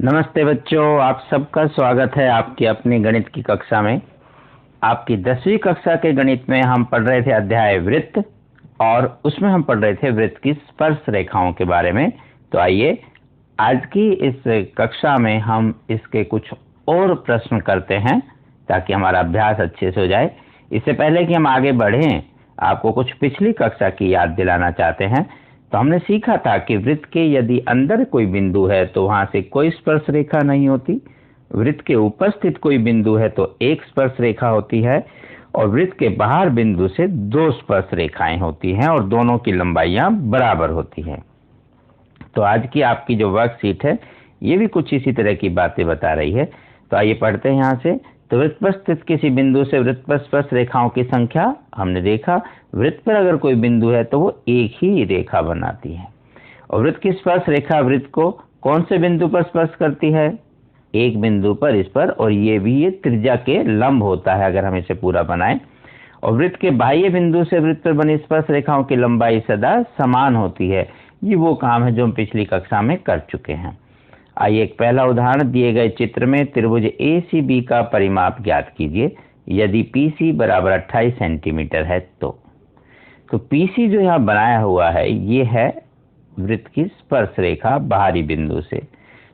नमस्ते बच्चों, आप सबका स्वागत है आपकी अपनी गणित की कक्षा में। आपकी 10वीं कक्षा के गणित में हम पढ़ रहे थे अध्याय वृत्त, और उसमें हम पढ़ रहे थे वृत्त की स्पर्श रेखाओं के बारे में। तो आइए आज की इस कक्षा में हम इसके कुछ और प्रश्न करते हैं ताकि हमारा अभ्यास अच्छे से हो जाए। इससे पहले कि हम आगे बढ़ें, आपको कुछ पिछली कक्षा की याद दिलाना चाहते हैं। तो हमने सीखा था कि वृत्त के यदि अंदर कोई बिंदु है तो वहां से कोई स्पर्श रेखा नहीं होती, वृत्त के ऊपर स्थित कोई बिंदु है तो एक स्पर्श रेखा होती है, और वृत्त के बाहर बिंदु से दो स्पर्श रेखाएं होती हैं और दोनों की लंबाइयां बराबर होती हैं। तो आज की आपकी जो वर्कशीट है ये भी कुछ इसी तरह की बातें बता रही है। तो आइए पढ़ते हैं यहाँ से। तो वृत्त पर स्थित किसी बिंदु से वृत्त पर स्पर्श रेखाओं की संख्या हमने देखा। वृत्त पर अगर कोई बिंदु है तो वो एक ही रेखा बनाती है, और वृत्त की स्पर्श रेखा वृत्त को कौन से बिंदु पर स्पर्श करती है? एक बिंदु पर, इस पर, और ये त्रिज्या के लंब होता है अगर हम इसे पूरा बनाएं। और वृत्त के बाह्य बिंदु से वृत्त पर बनी स्पर्श रेखाओं की लंबाई सदा समान होती है। ये वो काम है जो हम पिछली कक्षा में कर चुके हैं। आइए एक पहला उदाहरण, दिए गए चित्र में त्रिभुज ACB का परिमाप ज्ञात कीजिए यदि PC बराबर 28 सेंटीमीटर है। तो PC जो यहाँ बनाया हुआ है ये है वृत्त की स्पर्श रेखा बाहरी बिंदु से।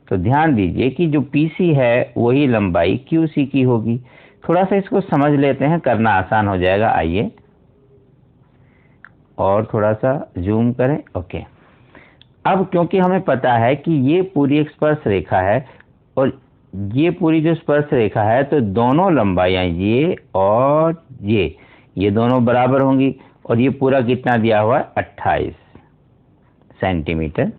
तो ध्यान दीजिए कि जो PC है वही लंबाई QC की होगी। थोड़ा सा इसको समझ लेते हैं, करना आसान हो जाएगा। आइए और थोड़ा सा जूम करें। ओके, अब क्योंकि हमें पता है कि ये पूरी एक स्पर्श रेखा है और ये पूरी जो स्पर्श रेखा है, तो दोनों लंबाइयां ये और ये दोनों बराबर होंगी, और ये पूरा कितना दिया हुआ है? 28 सेंटीमीटर।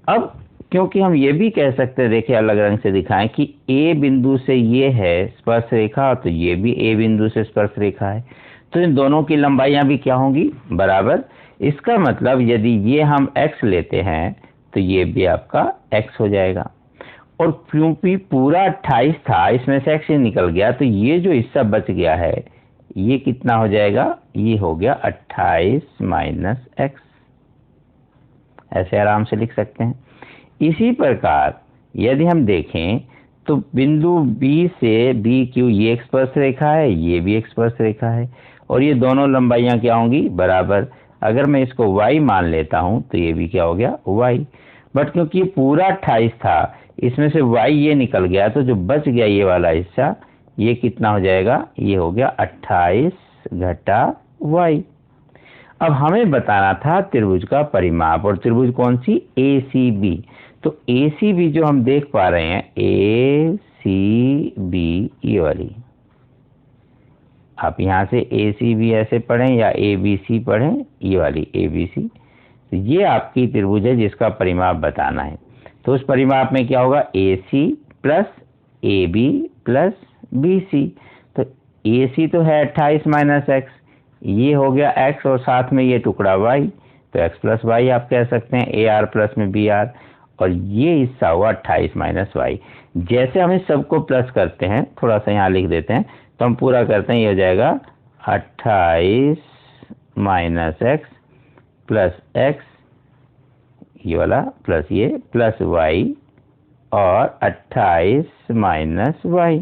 अब क्योंकि हम ये भी कह सकते हैं, देखिए अलग रंग से दिखाएं, कि A बिंदु से ये है स्पर्श रेखा, तो ये भी A बिंदु से स्पर्श रेखा है, तो इन दोनों की लंबाइयां भी क्या होंगी? बराबर। इसका मतलब यदि ये हम x लेते हैं तो ये भी आपका x हो जाएगा, और क्योंकि पूरा 28 था इसमें से x ही निकल गया, तो ये जो हिस्सा बच गया है ये कितना हो जाएगा? ये हो गया 28 माइनस x। ऐसे आराम से लिख सकते हैं। इसी प्रकार यदि हम देखें तो बिंदु B से BQ ये एक स्पर्श रेखा है, ये भी एक स्पर्श रेखा है, और ये दोनों लंबाइयां क्या होंगी? बराबर। अगर मैं इसको y मान लेता हूं तो ये भी क्या हो गया? y। बट क्योंकि पूरा 28 था इसमें से y ये निकल गया, तो जो बच गया ये वाला हिस्सा, ये कितना हो जाएगा? ये हो गया 28 घटा y। अब हमें बताना था त्रिभुज का परिमाप, और त्रिभुज कौन सी? ACB। तो ACB जो हम देख पा रहे हैं, ACB ये वाली, आप यहां से ACB ऐसे पढ़ें या ABC पढ़ें, ये वाली ABC, तो ये आपकी त्रिभुज है जिसका परिमाप बताना है। तो उस परिमाप में क्या होगा? AC plus AB plus BC। तो AC तो है 28 माइनस x, ये हो गया x, और साथ में ये टुकड़ा y, तो x प्लस y आप कह सकते हैं, AR प्लस में BR, और ये हिस्सा हुआ 28 माइनस y। जैसे हम इस सबको प्लस करते हैं, थोड़ा सा यहाँ लिख देते हैं, तो हम पूरा करते हैं, ये हो जाएगा 28 माइनस x प्लस x, ये वाला प्लस ये प्लस y, और 28 माइनस y।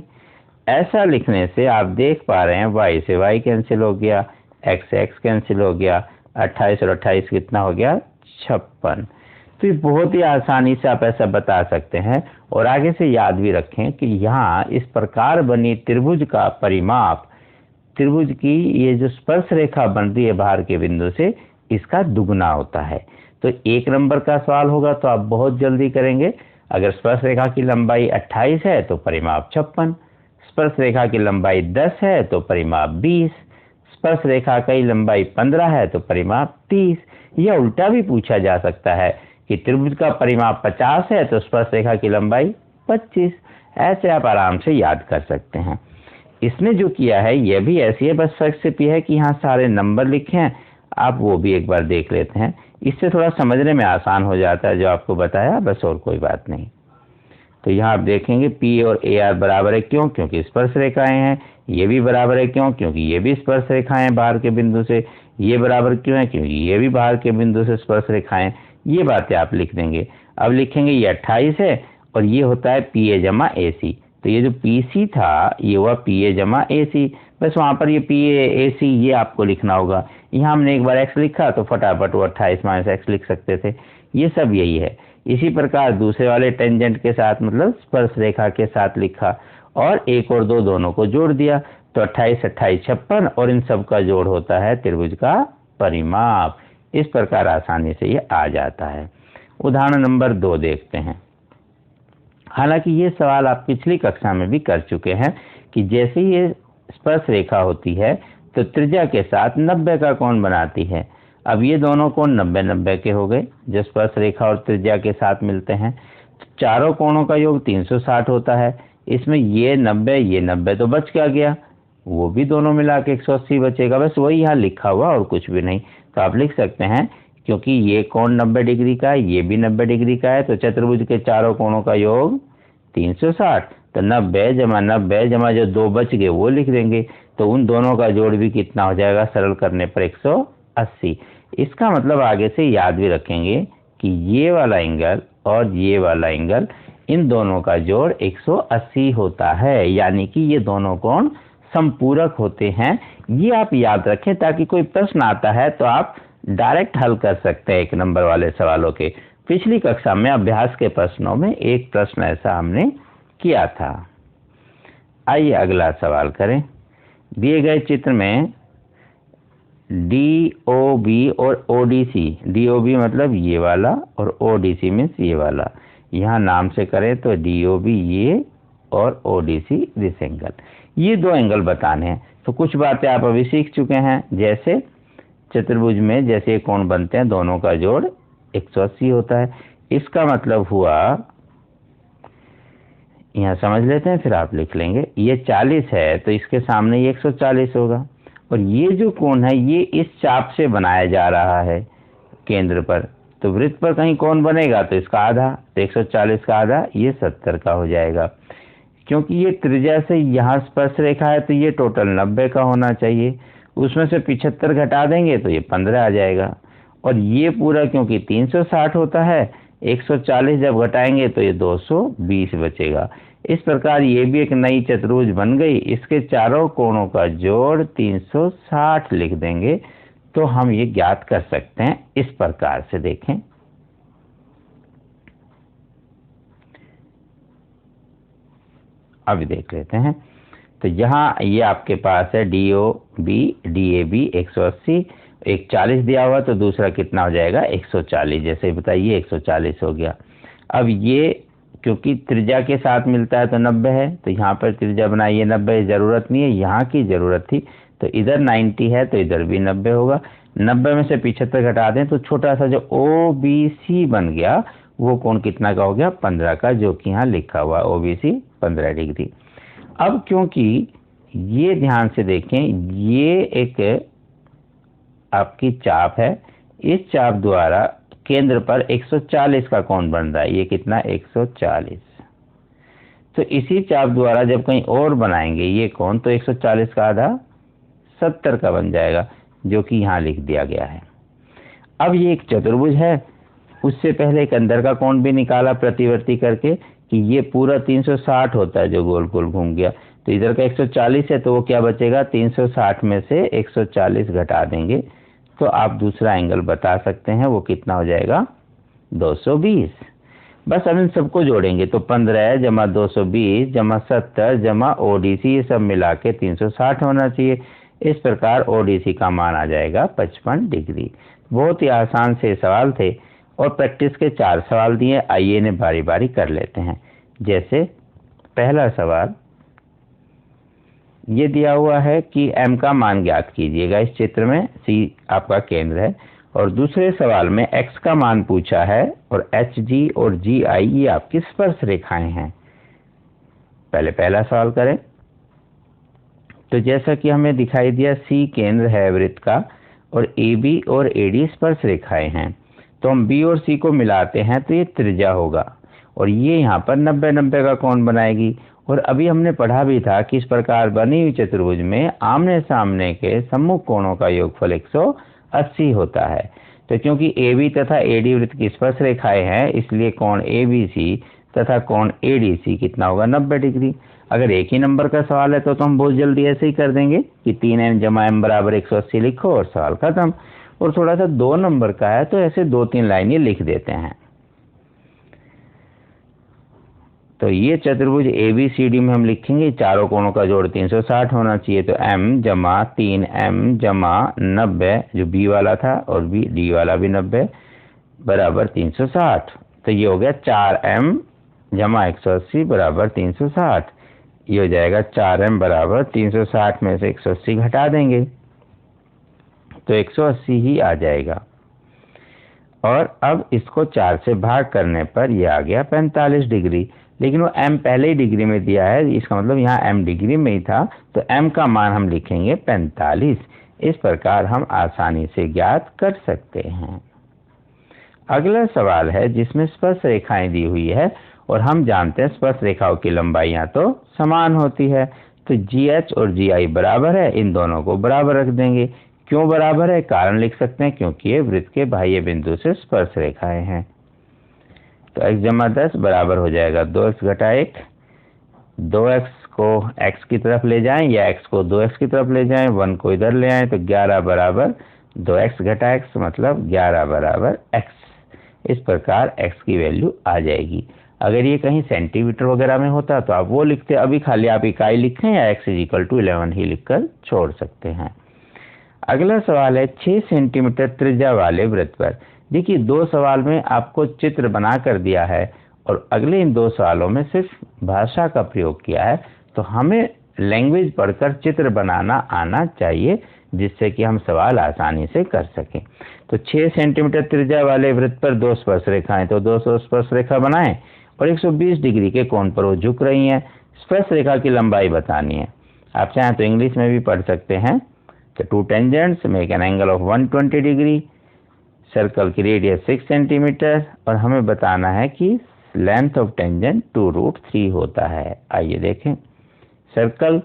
ऐसा लिखने से आप देख पा रहे हैं y से y कैंसिल हो गया, x से x कैंसिल हो गया, 28 और 28 कितना हो गया? 56। तो ये बहुत ही आसानी से आप ऐसा बता सकते हैं। और आगे से याद भी रखें कि यहाँ इस प्रकार बनी त्रिभुज का परिमाप, त्रिभुज की ये जो स्पर्श रेखा बन रही है बाहर के बिंदु से, इसका दुगना होता है। तो एक नंबर का सवाल होगा तो आप बहुत जल्दी करेंगे। अगर स्पर्श रेखा की लंबाई 28 है तो परिमाप 56, स्पर्श रेखा की लंबाई 10 है तो परिमाप 20, स्पर्श रेखा की लंबाई 15 है तो परिमाप 30। यह उल्टा भी पूछा जा सकता है कि त्रिभुज का परिमाप 50 है तो स्पर्श रेखा की लंबाई 25। ऐसे आप आराम से याद कर सकते हैं। इसने जो किया है यह भी ऐसी है, बस फर्क सिर्फ यह है कि यहाँ सारे नंबर लिखे हैं, आप वो भी एक बार देख लेते हैं, इससे थोड़ा समझने में आसान हो जाता है जो आपको बताया, बस और कोई बात नहीं। तो यहाँ आप देखेंगे P और AR बराबर है, क्यों? क्योंकि स्पर्श रेखाएं हैं। ये भी बराबर है, क्यों? क्योंकि ये भी स्पर्श रेखाएं बाहर के बिंदु से। ये बराबर क्यों है? क्योंकि ये भी बाहर के बिंदु से स्पर्श रेखाएं। ये बातें आप लिख देंगे। अब लिखेंगे ये 28 है और ये होता है पी ए जमा ए सी। तो ये जो पी सी था ये हुआ पी ए जमा ए सी, बस वहाँ पर ये पी ए सी ये आपको लिखना होगा। यहाँ हमने एक बार एक्स लिखा तो फटाफट वो 28 माइनस एक्स लिख सकते थे। ये सब यही है। इसी प्रकार दूसरे वाले टेंजेंट के साथ मतलब स्पर्श रेखा के साथ लिखा और 1 और 2 दोनों को जोड़ दिया तो 28 28 56 और इन सब का जोड़ होता है त्रिभुज का परिमाप। इस प्रकार आसानी से ये आ जाता है। उदाहरण नंबर 2 देखते हैं। हालांकि ये सवाल आप पिछली कक्षा में भी कर चुके हैं कि जैसे ये स्पर्श रेखा होती है तो त्रिज्या के साथ 90 का कोण बनाती है। अब ये दोनों कोण 90 90 के हो गए जो स्पर्श रेखा और त्रिज्या के साथ मिलते हैं। तो चारों कोणों का योग 360 होता है। इसमें ये 90 तो बच क्या गया, वो भी दोनों मिला के 180 बचेगा। बस वही यहाँ लिखा हुआ और कुछ भी नहीं। तो आप लिख सकते हैं क्योंकि ये कोण 90 डिग्री का है, ये भी 90 डिग्री का है, तो चतुर्भुज के चारों कोणों का योग 360। तो 90 जमा जो 2 बच गए वो लिख देंगे। तो उन दोनों का जोड़ भी कितना हो जाएगा, सरल करने पर 180। इसका मतलब आगे से याद भी रखेंगे कि ये वाला एंगल और ये वाला एंगल इन दोनों का जोड़ 180 होता है, यानी कि ये दोनों कोण संपूरक होते हैं। ये आप याद रखें ताकि कोई प्रश्न आता है तो आप डायरेक्ट हल कर सकते हैं 1 नंबर वाले सवालों के। पिछली कक्षा में अभ्यास के प्रश्नों में एक प्रश्न ऐसा हमने किया था। आइए अगला सवाल करें। दिए गए चित्र में DOB और ODC, DOB मतलब ये वाला और ODC मीन्स ये वाला, यहाँ नाम से करें तो DOB ये और ODC दिस एंगल, ये 2 एंगल बताने हैं। तो कुछ बातें आप अभी सीख चुके हैं, जैसे चतुर्भुज में जैसे कोण बनते हैं दोनों का जोड़ 180 होता है। इसका मतलब हुआ, यहाँ समझ लेते हैं फिर आप लिख लेंगे। ये 40 है तो इसके सामने ये 140 होगा और ये जो कोण है ये इस चाप से बनाया जा रहा है केंद्र पर। तो वृत्त पर कहीं कोण बनेगा तो इसका आधा, तो 140 का आधा ये 70 का हो जाएगा। क्योंकि ये त्रिज्या से यहाँ स्पर्श रेखा है तो ये टोटल 90 का होना चाहिए, उसमें से 75 घटा देंगे तो ये 15 आ जाएगा। और ये पूरा क्योंकि 360 होता है, 140 जब घटाएंगे तो ये 220 बचेगा। इस प्रकार ये भी एक नई चतुर्भुज बन गई। इसके चारों कोणों का जोड़ 360 लिख देंगे तो हम ये ज्ञात कर सकते हैं। इस प्रकार से देखें, अभी देख लेते हैं। तो यहाँ ये आपके पास है DOB DAB 180, एक 40 दिया हुआ तो दूसरा कितना हो जाएगा 140, जैसे बताइए 140 हो गया। अब ये क्योंकि त्रिज्या के साथ मिलता है तो 90 है, तो यहाँ पर त्रिज्या बनाइए 90, जरूरत नहीं है, यहाँ की जरूरत थी। तो इधर 90 है तो इधर भी 90 होगा। 90 में से 75 घटा दें तो छोटा सा जो OBC बन गया वो कोण कितना का हो गया 15 का, जो कि यहाँ लिखा हुआ OBC 15 डिग्री। अब क्योंकि ये ध्यान से देखें, ये एक आपकी चाप है, इस चाप द्वारा केंद्र पर 140 का कोण बन रहा है। ये कितना 140। तो इसी चाप द्वारा जब कहीं और बनाएंगे ये कोण तो 140 का आधा 70 का बन जाएगा, जो कि यहाँ लिख दिया गया है। अब ये एक चतुर्भुज है, उससे पहले एक अंदर का कोण भी निकाला प्रतिवर्ती करके कि ये पूरा 360 होता है जो गोल गोल घूम गया। तो इधर का 140 है तो वो क्या बचेगा, 360 में से 140 घटा देंगे तो आप दूसरा एंगल बता सकते हैं, वो कितना हो जाएगा 220। बस अब इन सबको जोड़ेंगे तो 15 जमा 220 जमा 70 जमा ODC, ये सब मिला के 360 होना चाहिए। इस प्रकार ODC का मान आ जाएगा 55 डिग्री। बहुत ही आसान से सवाल थे और प्रैक्टिस के 4 सवाल दिए। आइए इन्हें बारी बारी कर लेते हैं। जैसे पहला सवाल ये दिया हुआ है कि m का मान ज्ञात कीजिएगा। इस चित्र में C आपका केंद्र है और दूसरे सवाल में x का मान पूछा है और HG और GI ये आपकी स्पर्श रेखाएं हैं। पहले पहला सवाल करें। तो जैसा कि हमें दिखाई दिया C केंद्र है वृत्त का और AB और AD स्पर्श रेखाएं हैं, तो हम B और C को मिलाते हैं तो ये त्रिज्या होगा और ये यहाँ पर 90 90 का कोण बनाएगी। और अभी हमने पढ़ा भी था कि इस प्रकार बनी हुई चतुर्भुज में आमने सामने के सम्मुख कोणों का योगफल 180 होता है। तो क्योंकि AB तथा AD वृत्त की स्पर्श रेखाएं हैं इसलिए कोण ABC तथा कोण ADC कितना होगा 90 डिग्री। अगर एक ही नंबर का सवाल है तो हम बहुत जल्दी ऐसे ही कर देंगे कि 3m जमा m बराबर 180 लिखो और सवाल खत्म। और थोड़ा सा 2 नंबर का है तो ऐसे 2-3 लाइनें लिख देते हैं। तो ये चतुर्भुज ABCD में हम लिखेंगे चारों कोणों का जोड़ 360 होना चाहिए। तो m जमा 3m जमा 90 जो B वाला था और D वाला भी 90 बराबर 360। तो ये हो गया 4m जमा 180 बराबर 360। ये हो जाएगा 4m बराबर 360 में से 180 घटा देंगे तो 180 ही आ जाएगा। और अब इसको 4 से भाग करने पर यह आ गया 45 डिग्री। लेकिन वो m पहले ही डिग्री में दिया है, इसका मतलब यहाँ m डिग्री में ही था, तो m का मान हम लिखेंगे 45। इस प्रकार हम आसानी से ज्ञात कर सकते हैं। अगला सवाल है जिसमें स्पर्श रेखाएं दी हुई है और हम जानते हैं स्पर्श रेखाओं की लंबाइयां तो समान होती है। तो GH और GI बराबर है, इन दोनों को बराबर रख देंगे। क्यों बराबर है, कारण लिख सकते हैं क्योंकि ये वृत्त के बाह्य बिंदु से स्पर्श रेखाएं हैं। तो x जमा 10 बराबर हो जाएगा 2x घटा 1। 2x को x की तरफ ले जाएं या x को 2x की तरफ ले जाएं, 1 को इधर ले आएं तो 11 बराबर 2x घटा x मतलब 11 बराबर x। इस प्रकार x की वैल्यू आ जाएगी। अगर ये कहीं सेंटीमीटर वगैरह में होता तो आप वो लिखते, अभी खाली आप इकाई लिखें या x = 11 ही लिखकर छोड़ सकते हैं। अगला सवाल है 6 सेंटीमीटर त्रिज्या वाले वृत्त पर। देखिए 2 सवाल में आपको चित्र बना कर दिया है और अगले इन 2 सवालों में सिर्फ भाषा का प्रयोग किया है। तो हमें लैंग्वेज पढ़कर चित्र बनाना आना चाहिए जिससे कि हम सवाल आसानी से कर सकें। तो 6 सेंटीमीटर त्रिज्या वाले वृत्त पर 2 स्पर्श रेखाएं, तो 2 स्पर्श रेखा बनाएं और 120 डिग्री के कोण पर वो झुक रही हैं। स्पर्श रेखा की लंबाई बतानी है। आप चाहें तो इंग्लिश में भी पढ़ सकते हैं। तो 2 tangents make an angle of 120 degree. Circle की रेडियस 6 सेंटीमीटर और हमें बताना है कि लेंथ ऑफ टेंजेंट 2√3 होता है। आइए देखें। सर्कल,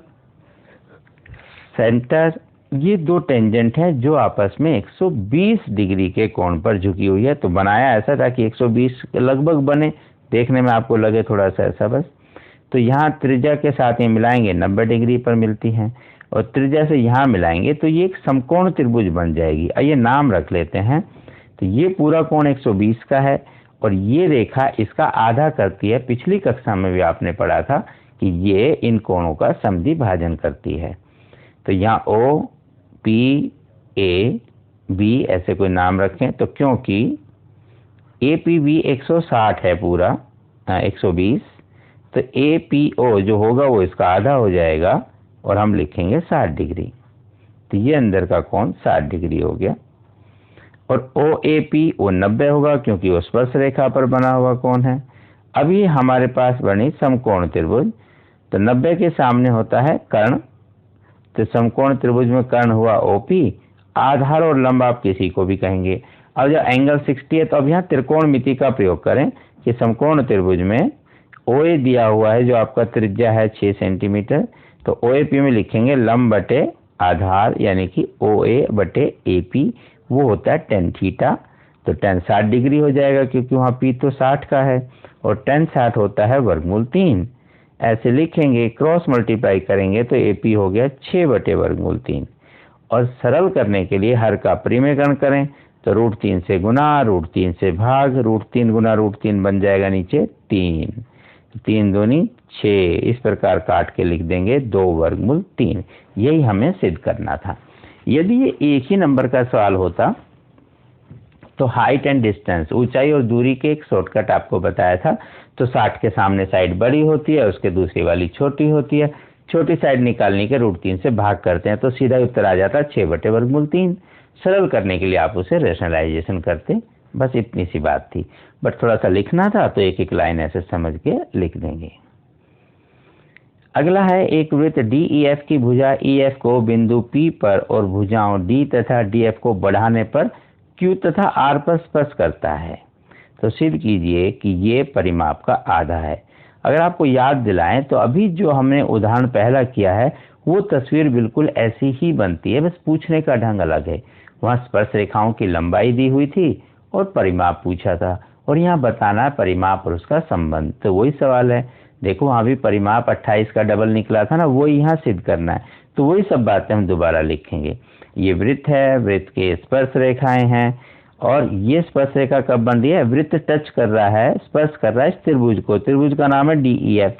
सेंटर, ये 2 टेंजेंट हैं जो आपस में 120 डिग्री के कोण पर झुकी हुई है। तो बनाया ऐसा था कि 120 के लगभग बने, देखने में आपको लगे थोड़ा सा ऐसा बस। तो यहाँ त्रिज्या के साथ ये मिलाएंगे 90 डिग्री पर मिलती हैं और त्रिज्या से यहाँ मिलाएंगे तो ये एक समकोण त्रिभुज बन जाएगी। आइए नाम रख लेते हैं। तो ये पूरा कोण 120 का है और ये रेखा इसका आधा करती है। पिछली कक्षा में भी आपने पढ़ा था कि ये इन कोणों का समद्वि भाजन करती है। तो यहाँ O, P, A, B ऐसे कोई नाम रखें। तो क्योंकि APB 160 है पूरा 120, तो APO जो होगा वो इसका आधा हो जाएगा और हम लिखेंगे 60 डिग्री। तो ये अंदर का कोण 60 डिग्री हो गया। और OAP वो 90 होगा क्योंकि वो स्पर्श रेखा पर बना हुआ कोण है। अभी हमारे पास बनी समकोण त्रिभुज। तो 90 के सामने होता है कर्ण। तो समकोण त्रिभुज में कर्ण हुआ OP, आधार और लंब आप किसी को भी कहेंगे। अब जब एंगल 60 है तो अब यहाँ त्रिकोणमिति का प्रयोग करें कि समकोण त्रिभुज में OA दिया हुआ है जो आपका त्रिज्या है 6 सेंटीमीटर। तो OAP में लिखेंगे लंब बटे आधार यानी कि OA बटे AP, वो होता है tan थीटा। तो tan 60 डिग्री हो जाएगा क्योंकि वहाँ P तो 60 का है और tan 60 होता है वर्गमूल 3। ऐसे लिखेंगे, क्रॉस मल्टीप्लाई करेंगे तो AP हो गया 6 बटे वर्गमूल 3। और सरल करने के लिए हर का परिमेयकरण करें तो √3 से गुना, √3 से भाग, √3 गुना √3 बन जाएगा नीचे 3, 3 दूनी 6। इस प्रकार काट के लिख देंगे 2 वर्गमूल 3। यही हमें सिद्ध करना था। यदि ये एक ही नंबर का सवाल होता तो हाइट एंड डिस्टेंस, ऊंचाई और दूरी के एक शॉर्टकट आपको बताया था। तो 60 के सामने साइड बड़ी होती है, उसके दूसरी वाली छोटी होती है। छोटी साइड निकालने के √3 से भाग करते हैं तो सीधा उत्तर आ जाता 6 बटे वर्गमूल 3। सरल करने के लिए आप उसे रेशनलाइजेशन करते, बस इतनी सी बात थी। बट थोड़ा सा लिखना था तो एक एक लाइन ऐसे समझ के लिख देंगे। अगला है एक वृत्त DEF की भुजा EF को बिंदु P पर और भुजाओं D तथा DF को बढ़ाने पर Q तथा R पर स्पर्श करता है। तो सिद्ध कीजिए कि ये परिमाप का आधा है। अगर आपको याद दिलाएं तो अभी जो हमने उदाहरण पहला किया है वो तस्वीर बिल्कुल ऐसी ही बनती है, बस पूछने का ढंग अलग है। वहाँ स्पर्श रेखाओं की लंबाई दी हुई थी और परिमाप पूछा था। और यहाँ बताना है परिमाप और उसका संबंध। तो वही सवाल है, देखो वहाँ भी परिमाप 28 का डबल निकला था ना, वही यहाँ सिद्ध करना है। तो वही सब बातें हम दोबारा लिखेंगे। ये वृत्त है, वृत्त के स्पर्श रेखाएं हैं, और ये स्पर्श रेखा कब बन रही है, वृत्त टच कर रहा है, स्पर्श कर रहा है इस त्रिभुज को, त्रिभुज का नाम है DEF,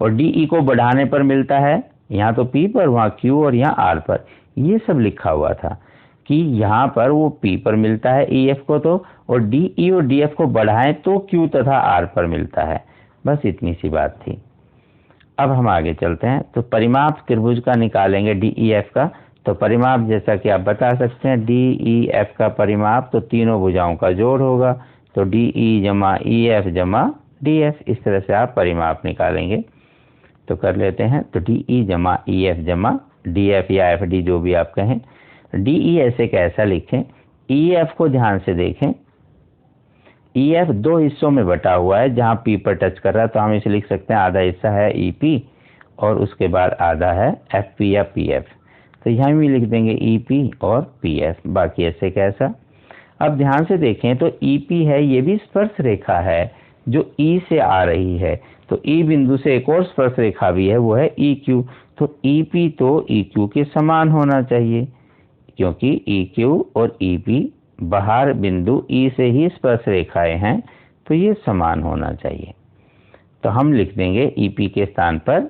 और DE को बढ़ाने पर मिलता है यहाँ तो P पर, वहाँ Q और यहाँ R पर। ये सब लिखा हुआ था कि यहाँ पर वो P पर मिलता है EF को तो, और DE और DF को बढ़ाएं तो Q तथा R पर मिलता है। बस इतनी सी बात थी। अब हम आगे चलते हैं। तो परिमाप त्रिभुज का निकालेंगे DEF का। तो परिमाप जैसा कि आप बता सकते हैं DEF का परिमाप तो तीनों भुजाओं का जोड़ होगा, तो DE जमा EF जमा DF, इस तरह से आप परिमाप निकालेंगे। तो कर लेते हैं। तो DE जमा EF जमा DF या FD जो भी आप कहें। DE ऐसे कैसा लिखें, EF को ध्यान से देखें। EF दो हिस्सों में बटा हुआ है, जहां P पर टच कर रहा है तो हम इसे लिख सकते हैं आधा हिस्सा है EP और उसके बाद आधा है FP या PF। तो यहाँ भी लिख देंगे EP और PF, बाकी ऐसे कैसा। अब ध्यान से देखें तो EP है, ये भी स्पर्श रेखा है जो E से आ रही है, तो E बिंदु से एक और स्पर्श रेखा भी है, वो है EQ। तो EP तो EQ के समान होना चाहिए, क्योंकि EQ और EP बाहर बिंदु E से ही स्पर्श रेखाएं हैं, तो ये समान होना चाहिए। तो हम लिख देंगे EP के स्थान पर,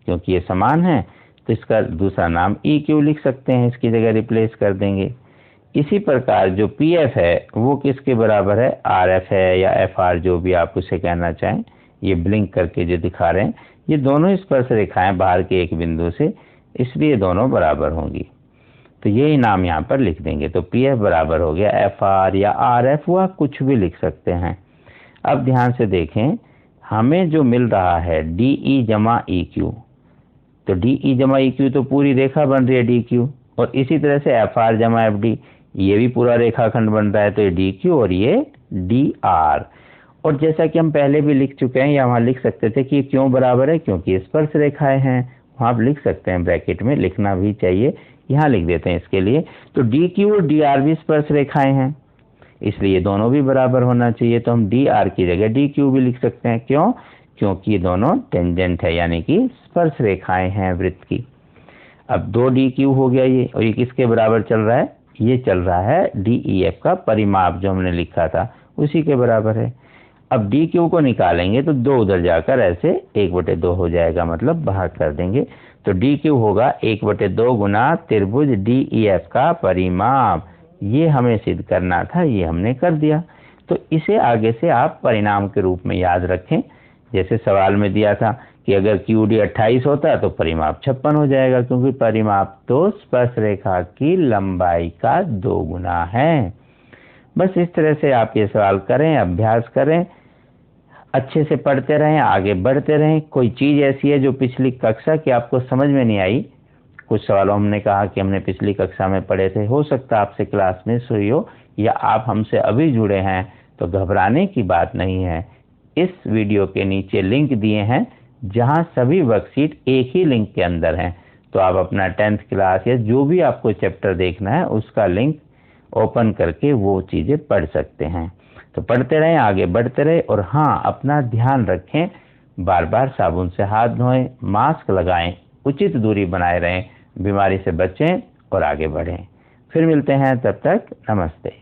क्योंकि ये समान है तो इसका दूसरा नाम EQ लिख सकते हैं, इसकी जगह रिप्लेस कर देंगे। इसी प्रकार जो PF है वो किसके बराबर है, RF है या FR, जो भी आप उसे कहना चाहें। ये ब्लिंक करके जो दिखा रहे हैं, ये दोनों स्पर्श रेखाएं बाहर के एक बिंदु से, इसलिए दोनों बराबर होंगी। तो यही नाम यहाँ पर लिख देंगे। तो PF बराबर हो गया FR या RF, वो आप कुछ भी लिख सकते हैं। अब ध्यान से देखें, हमें जो मिल रहा है DE जमा EQ, तो DE जमा EQ तो पूरी रेखा बन रही है DQ, और इसी तरह से FR जमा FD, ये भी पूरा रेखाखंड बन रहा है, तो ये DQ और ये DR। और जैसा कि हम पहले भी लिख चुके हैं, या वहाँ लिख सकते थे कि क्यों बराबर है, क्योंकि स्पर्श रेखाएं हैं। वहाँ आप लिख सकते हैं, ब्रैकेट में लिखना भी चाहिए, यहाँ लिख देते हैं इसके लिए। तो DQ और DR भी स्पर्श रेखाएं हैं, इसलिए दोनों भी बराबर होना चाहिए। तो हम DR की जगह DQ भी लिख सकते हैं। क्यों, क्योंकि दोनों टेंजेंट है, यानी कि स्पर्श रेखाएं हैं वृत्त की। अब 2DQ हो गया ये, और ये किसके बराबर चल रहा है, ये चल रहा है DEF का परिमाप जो हमने लिखा था उसी के बराबर है। अब DQ को निकालेंगे तो 2 उधर जाकर ऐसे 1/2 हो जाएगा, मतलब भाग कर देंगे। तो DQ होगा 1/2 गुना त्रिभुज DEF का परिमाप। ये हमें सिद्ध करना था, ये हमने कर दिया। तो इसे आगे से आप परिणाम के रूप में याद रखें। जैसे सवाल में दिया था कि अगर QD 28 होता तो परिमाप 56 हो जाएगा, क्योंकि परिमाप तो स्पर्श रेखा की लंबाई का 2 गुना है। बस इस तरह से आप ये सवाल करें, अभ्यास करें, अच्छे से पढ़ते रहें, आगे बढ़ते रहें। कोई चीज़ ऐसी है जो पिछली कक्षा की आपको समझ में नहीं आई, कुछ सवालों हमने कहा कि हमने पिछली कक्षा में पढ़े थे, हो सकता है आपसे क्लास मिस हुई हो, या आप हमसे अभी जुड़े हैं, तो घबराने की बात नहीं है। इस वीडियो के नीचे लिंक दिए हैं, जहां सभी वर्कशीट एक ही लिंक के अंदर हैं। तो आप अपना 10th क्लास या जो भी आपको चैप्टर देखना है उसका लिंक ओपन करके वो चीज़ें पढ़ सकते हैं। तो पढ़ते रहें, आगे बढ़ते रहें, और हाँ, अपना ध्यान रखें, बार बार साबुन से हाथ धोएं, मास्क लगाएं, उचित दूरी बनाए रहें, बीमारी से बचें और आगे बढ़ें। फिर मिलते हैं, तब तक नमस्ते।